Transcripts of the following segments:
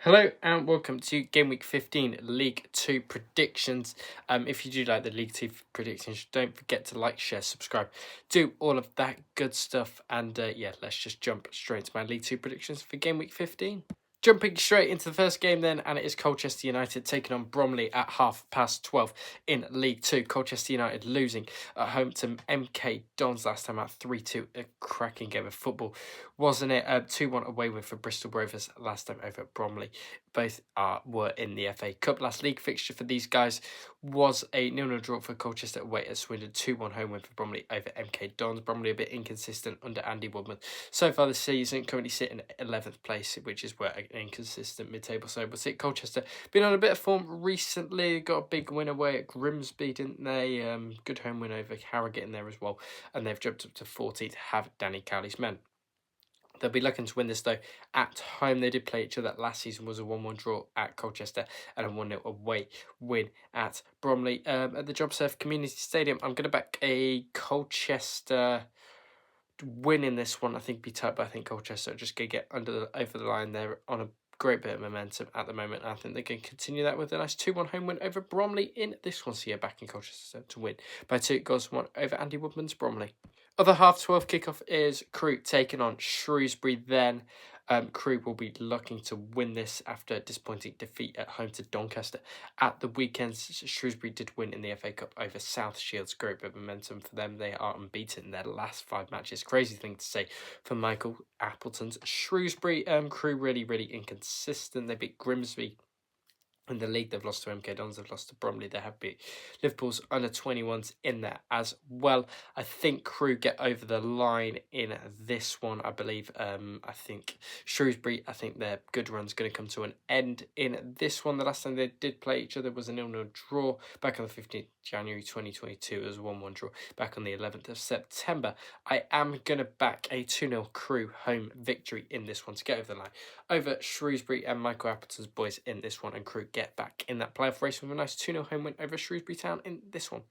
Hello and welcome to Game Week 15 League 2 predictions. If you do like the League 2 predictions, don't forget to like, share, subscribe, do all of that good stuff. And let's just jump straight into my League 2 predictions for Game Week 15. Jumping straight into the first game then, and it is Colchester United taking on Bromley at 12:30 in League 2. Colchester United losing at home to MK Dons last time at 3-2. A cracking game of football, wasn't it? 2-1 away win for Bristol Rovers last time over at Bromley. Both were in the FA Cup. Last league fixture for these guys was a 0-0 draw for Colchester away at Swindon. 2-1 home win for Bromley over MK Dons. Bromley a bit inconsistent under Andy Woodman so far this season, currently sitting at 11th place, which is where an inconsistent mid-table side will sit. Colchester been on a bit of form recently, got a big win away at Grimsby, didn't they? Good home win over Harrogate in there as well, and they've jumped up to 14th, have Danny Cowley's men. They'll be looking to win this, though, at home. They did play each other last season, was a 1-1 draw at Colchester and a 1-0 away win at Bromley. At the JobServe Community Stadium, I'm going to back a Colchester win in this one. I think be tight, but I think Colchester are just going to get over the line. They're on a great bit of momentum at the moment. I think they can continue that with a nice 2-1 home win over Bromley in this one. So yeah, backing Colchester to win by 2-1 over Andy Woodman's Bromley. Other half-12 kickoff is Crewe taking on Shrewsbury then. Crewe will be looking to win this after a disappointing defeat at home to Doncaster at the weekend. Shrewsbury did win in the FA Cup over South Shields. Great bit of momentum for them. They are unbeaten in their last 5 matches. Crazy thing to say for Michael Appleton's Shrewsbury. Crewe really inconsistent. They beat Grimsby in the league. They've lost to MK Dons, they've lost to Bromley, they have beat Liverpool's under-21s in there as well. I think Crewe get over the line in this one, I believe. I think Shrewsbury, I think their good run's going to come to an end in this one. The last time they did play each other was a 0-0 draw back on the 15th January 2022. It was a 1-1 draw back on the 11th of September. I am going to back a 2-0 Crewe home victory in this one to get over the line over Shrewsbury and Michael Appleton's boys in this one, and Crewe get back in that playoff race with a nice 2-0 home win over Shrewsbury Town in this one.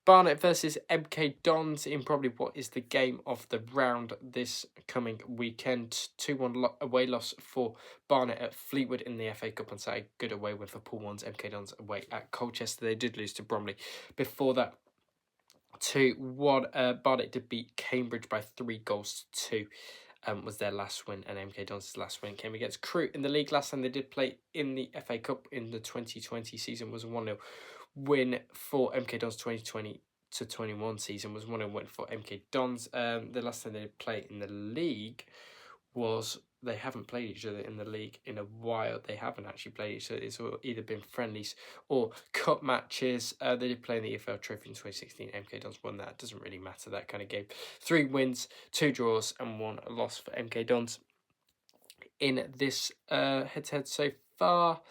Barnet versus MK Dons in probably what is the game of the round this coming weekend. 2-1 away loss for Barnet at Fleetwood in the FA Cup on Saturday. Good away win for Pool 1's MK Dons away at Colchester. They did lose to Bromley before that. 2-1. Barnet did beat Cambridge by 3-2. Was their last win, and MK Dons' last win came against Crewe in the league. Last time they did play in the FA Cup in the 2020 season was a 1-0 win for MK Dons. 2020 to 21 season was 1-0 win for MK Dons. The last time they did play in the league was, they haven't played each other in the league in a while. They haven't actually played each other. It's either been friendlies or cup matches. They did play in the EFL Trophy in 2016. MK Dons won that. It doesn't really matter, that kind of game. 3 wins, 2 draws, and 1 loss for MK Dons in this head-to-head so far.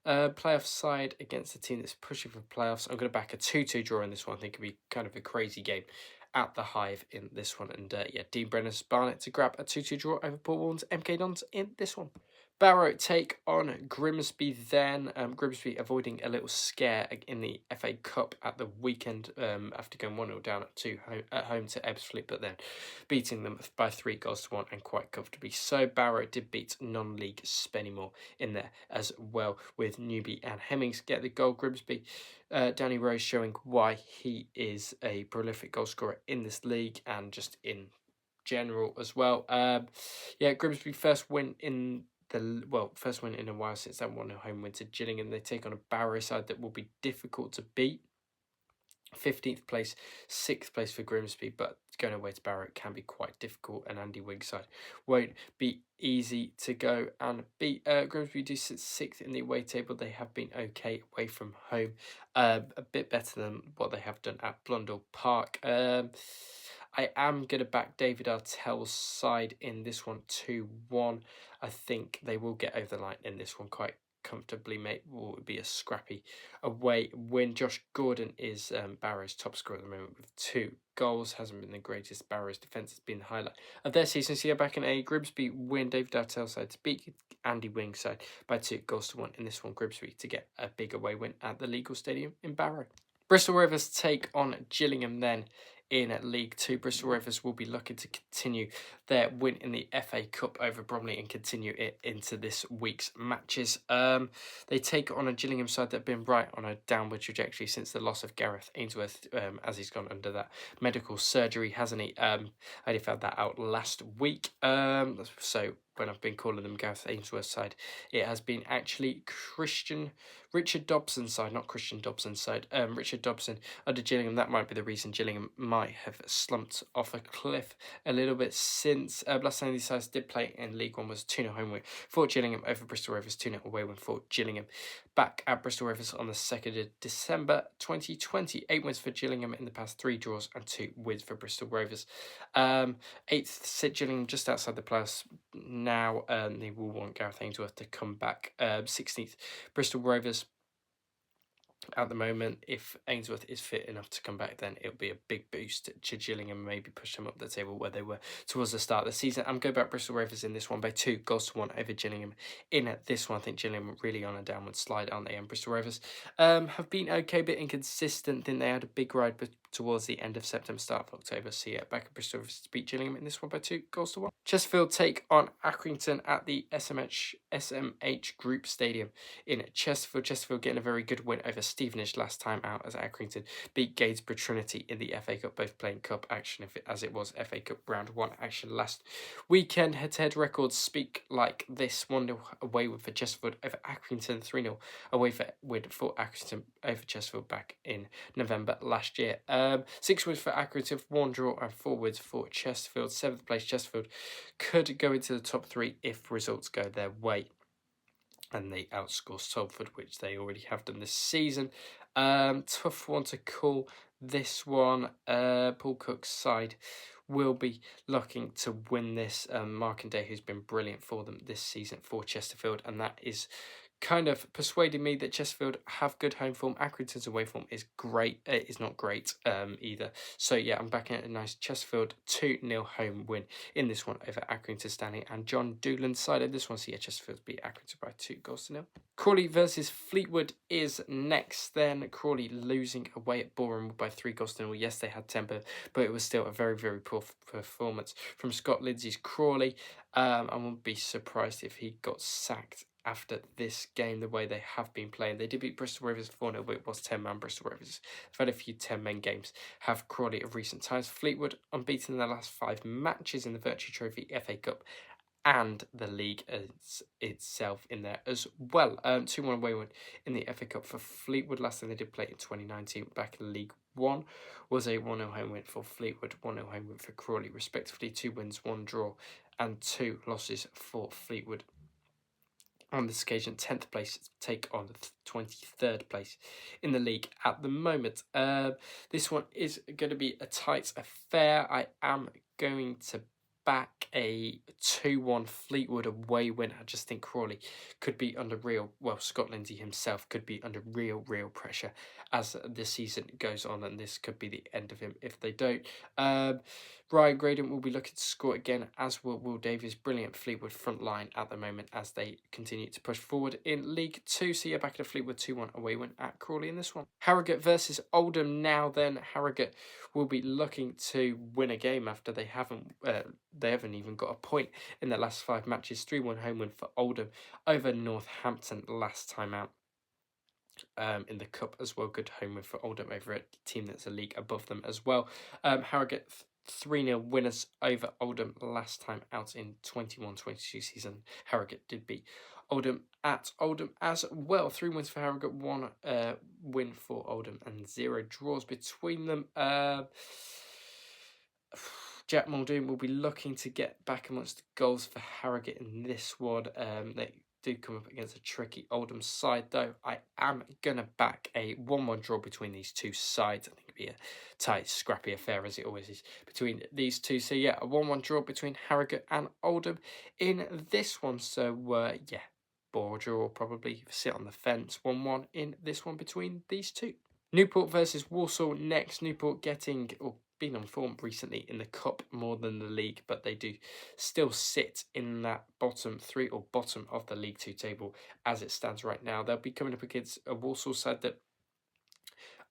Playoff side against a team that's pushing for playoffs. I'm going to back a 2-2 draw in this one. I think it'll be kind of a crazy game at the Hive in this one. And Dean Brenner's Barnet to grab a 2-2 draw over Port Warren's MK Dons in this one. Barrow take on Grimsby then. Grimsby avoiding a little scare in the FA Cup at the weekend after going 1-0 down at home to Ebbsfleet, but then beating them by 3-1 and quite comfortably. So Barrow did beat non-league Spennymoor in there as well, with Newby and Hemmings get the goal. Grimsby, Danny Rose showing why he is a prolific goal scorer in this league and just in general as well. Grimsby first win in a while since that 1-0 home win to Gillingham. They take on a Barrow side that will be difficult to beat. 15th place, 6th place for Grimsby, but going away to Barrow can be quite difficult, and Andy Wigg's side won't be easy to go and beat. Grimsby do sit 6th in the away table. They have been okay away from home, a bit better than what they have done at Blundell Park. I am going to back David Artell's side in this one 2-1. I think they will get over the line in this one quite comfortably, mate. Will be a scrappy away win. Josh Gordon is Barrow's top scorer at the moment with 2 goals. Hasn't been the greatest. Barrow's defence has been the highlight of their season. So you're back in a Grimsby win. David Artell's side to beat Andy Wing's side by 2-1 in this one. Grimsby to get a big away win at the Legal Stadium in Barrow. Bristol Rovers take on Gillingham then in League Two. Bristol Rovers will be looking to continue their win in the FA Cup over Bromley and continue it into this week's matches. They take on a Gillingham side that have been right on a downward trajectory since the loss of Gareth Ainsworth, as he's gone under that medical surgery, hasn't he? I only found that out last week. So when I've been calling them Gareth Ainsworth side, it has been actually Richard Dobson's side, not Christian Dobson's side. Richard Dobson under Gillingham. That might be the reason Gillingham might have slumped off a cliff a little bit since. Last time these sides did play in League One was 2-0 home win for Gillingham over Bristol Rovers, 2-0 away win for Gillingham. Back at Bristol Rovers on the 2nd of December 2020. 8 wins for Gillingham in the past, 3 draws and 2 wins for Bristol Rovers. 8th sit Gillingham just outside the playoffs now. They will want Gareth Ainsworth to come back. 16th Bristol Rovers. At the moment, if Ainsworth is fit enough to come back, then it'll be a big boost to Gillingham, maybe push them up the table where they were towards the start of the season. I'm going back Bristol Rovers in this one by 2-1 over Gillingham. In this one, I think Gillingham really on a downward slide, aren't they? And Bristol Rovers have been okay, but inconsistent. I think they had a big ride towards the end of September, start of October. So yeah, back at Bristol Rovers to beat Gillingham in this one by 2-1. Chesterfield take on Accrington at the SMH Group Stadium in Chesterfield. Chesterfield getting a very good win over Stevenage last time out as Accrington beat Gainsborough Trinity in the FA Cup, both playing cup action as it was FA Cup round 1 action last weekend. Head-to-head records speak like this: 1-0 away win for Chesterfield over Accrington, 3-0 away win for Accrington over Chesterfield back in November last year. 6 wins for Accrington, 1 draw and 4 wins for Chesterfield. 7th place Chesterfield could go into the top 3 if results go their way and they outscore Salford, which they already have done this season. Tough one to call this one. Paul Cook's side will be looking to win this. Markindale, who's been brilliant for them this season for Chesterfield, and that is kind of persuaded me that Chesterfield have good home form. Accrington's away form is great. It is not great either. So yeah, I'm backing at a nice Chesterfield 2-0 home win in this one over Accrington Stanley and John Doolan's side of this one. So yeah, Chesterfield beat Accrington by 2-0. Crawley versus Fleetwood is next. Then Crawley losing away at Boreham by 3-0. Yes, they had temper, but it was still a very, very poor performance from Scott Lindsay's Crawley. I wouldn't be surprised if he got sacked after this game, the way they have been playing. They did beat Bristol Rovers 4-0, but it was 10-man Bristol Rovers. They've had a few 10-man games, have Crawley of recent times. Fleetwood unbeaten in their last 5 matches in the Virtue Trophy, FA Cup and the league itself in there as well. 2-1 away win in the FA Cup for Fleetwood. Last time they did play in 2019 back in League 1 was a 1-0 home win for Fleetwood, 1-0 home win for Crawley respectively. 2 wins, 1 draw and 2 losses for Fleetwood. On this occasion, 10th place take on 23rd place in the league at the moment. This one is going to be a tight affair. I am going to back a 2-1 Fleetwood away win. I just think Crawley could be under Scott Lindsay himself could be under real pressure as the season goes on, and this could be the end of him if they don't. Ryan Graydon will be looking to score again, as will Will Davies. Brilliant Fleetwood front line at the moment as they continue to push forward in League 2. So yeah, back to Fleetwood 2-1 away win at Crawley in this one. Harrogate versus Oldham now then. Harrogate will be looking to win a game after they haven't even got a point in their last 5 matches. 3-1 home win for Oldham over Northampton last time out. In the cup as well. Good home win for Oldham over a team that's a league above them as well. Harrogate 3-0 winners over Oldham last time out in 21-22 season. Harrogate did beat Oldham at Oldham as well. 3 wins for Harrogate, 1 win for Oldham and 0 draws between them. Jack Muldoon will be looking to get back amongst the goals for Harrogate in this one. They do come up against a tricky Oldham side, though. I am going to back a 1-1 draw between these two sides. I think it'll be a tight, scrappy affair, as it always is, between these two. So, yeah, a 1-1 draw between Harrogate and Oldham in this one. So, yeah, ball draw probably. Sit on the fence. 1-1 in this one between these two. Newport versus Walsall next. Newport been on form recently in the cup more than the league, but they do still sit in that bottom 3 or bottom of the League 2 table as it stands right now. They'll be coming up against a Walsall side that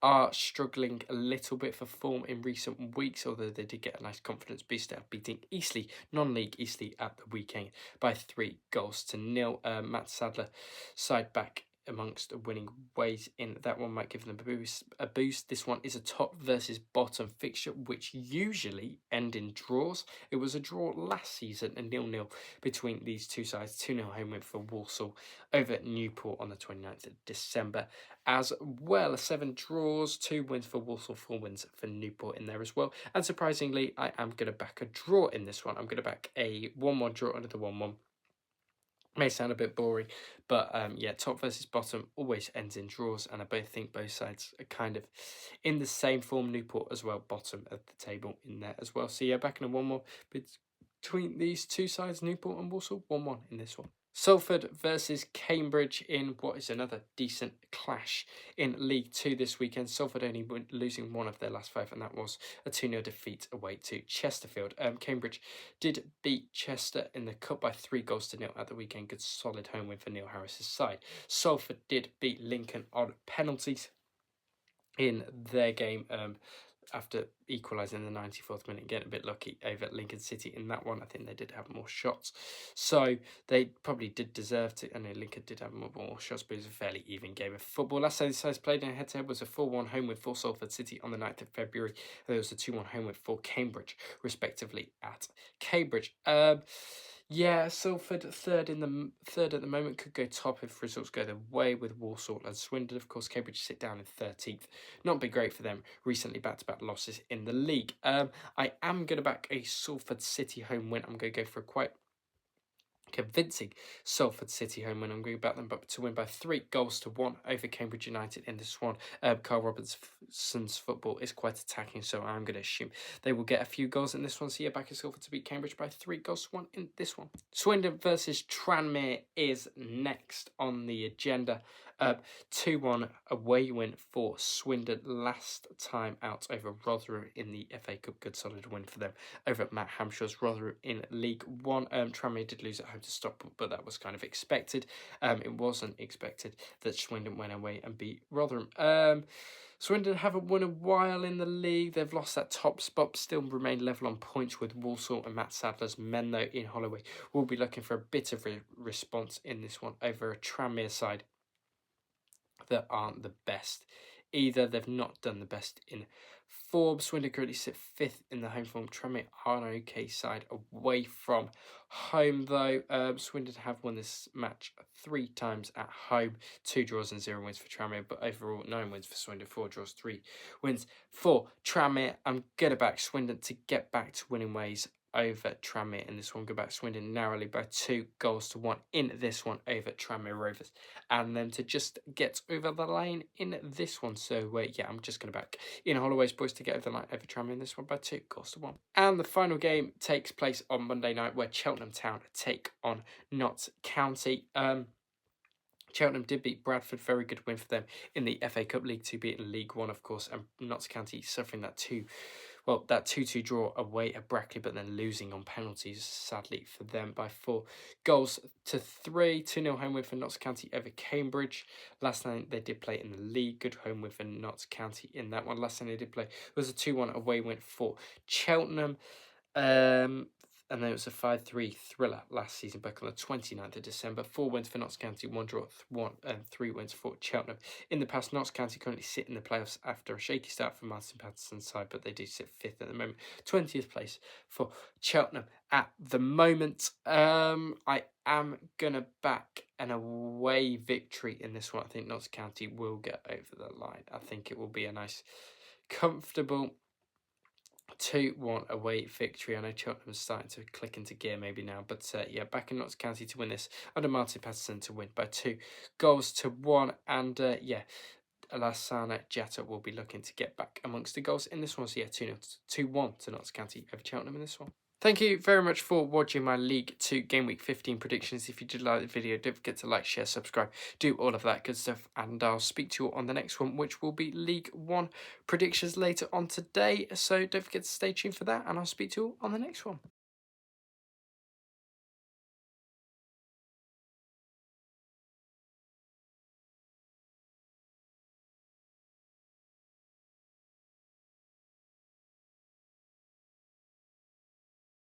are struggling a little bit for form in recent weeks, although they did get a nice confidence booster, beating Eastleigh, non-league Eastleigh, at the weekend by 3-0. Matt Sadler side back amongst the winning ways in that one might give them a boost. This one is a top versus bottom fixture, which usually end in draws. It was a draw last season, a 0-0 between these two sides. 2-0 home win for Walsall over Newport on the 29th of December. As well, 7 draws, 2 wins for Walsall, 4 wins for Newport in there as well. And surprisingly, I am going to back a draw in this one. I'm going to back a 1-1 draw under the 1-1. May sound a bit boring, but yeah, top versus bottom always ends in draws, and I both think both sides are kind of in the same form. Newport as well, bottom of the table in there as well. So yeah, back in a 1-1 between these two sides, Newport and Walsall, 1-1 in this one. Salford versus Cambridge in what is another decent clash in League 2 this weekend. Salford only losing one of their last 5, and that was a 2-0 defeat away to Chesterfield. Cambridge did beat Chester in the cup by 3-0 at the weekend. Good solid home win for Neil Harris's side. Salford did beat Lincoln on penalties in their game after equalising in the 94th minute, getting a bit lucky over Lincoln City in that one. I think they did have more shots, so they probably did deserve to. I know Lincoln did have more shots, but it was a fairly even game of football. Last time the sides played in a head-to-head was a 4-1 home win for Salford City on the 9th of February. There was a 2-1 home win for Cambridge, respectively, at Cambridge. Yeah, Salford third at the moment, could go top if results go their way with Walsall and Swindon. Of course, Cambridge sit down in 13th. Not been great for them recently, back-to-back losses in the league. I am going to back a Salford City home win. I'm going to go for a quite convincing Salford City home win. I'm going to back them to win by 3-1 over Cambridge United in this one. Carl Robinson's football is quite attacking, so I'm going to assume they will get a few goals in this one. So yeah, back in Salford to beat Cambridge by 3-1 in this one. Swindon versus Tranmere is next on the agenda. 2-1 away win for Swindon last time out over Rotherham in the FA Cup. Good solid win for them over at Matt Hamshaw's Rotherham in League 1. Tranmere did lose at home to Stockport, but that was kind of expected. It wasn't expected that Swindon went away and beat Rotherham. Swindon haven't won a while in the league. They've lost that top spot, but still remain level on points with Walsall and Matt Sadler's men, though, in Holloway. We'll be looking for a bit of response in this one over a Tranmere side that aren't the best either. They've not done the best in form. Swindon currently sit 5th in the home form. Tranmere are an okay side away from home, though. Swindon have won this match 3 times at home. 2 draws and 0 wins for Tranmere, but overall 9 wins for Swindon, 4 draws, 3 wins for Tranmere. I'm going to back Swindon to get back to winning ways over Tranmere in this one. Go back Swindon narrowly by 2-1 in this one over Tranmere Rovers, and then to just get over the line in this one. So yeah, I'm just going to back in Holloway's boys to get over the line over Tranmere in this one by 2-1. And the final game takes place on Monday night, where Cheltenham Town take on Notts County. Cheltenham did beat Bradford, very good win for them in the FA Cup. League 2 beat in League 1, of course, and Notts County suffering that 2-2 draw away at Brackley, but then losing on penalties, sadly for them, by 4-3. 2-0 home win for Notts County over Cambridge. Last time they did play in the league, good home win for Notts County in that one. Last time they did play was a 2-1 away win for Cheltenham. And then it was a 5-3 thriller last season, back on the 29th of December. 4 wins for Notts County, 1 draw, 3 wins for Cheltenham. In the past, Notts County currently sit in the playoffs after a shaky start for Martin Patterson's side, but they do sit 5th at the moment. 20th place for Cheltenham at the moment. I am going to back an away victory in this one. I think Notts County will get over the line. I think it will be a nice, comfortable 2-1 away victory. I know Cheltenham's starting to click into gear maybe now, but yeah, back in Notts County to win this under Martin Patterson to win by 2-1. And yeah, Alassana Jatta will be looking to get back amongst the goals in this one. So yeah, 2-1 to Notts County over Cheltenham in this one. Thank you very much for watching my League 2 Game Week 15 predictions. If you did like the video, don't forget to like, share, subscribe, do all of that good stuff. And I'll speak to you on the next one, which will be League 1 predictions later on today. So don't forget to stay tuned for that, and I'll speak to you all on the next one.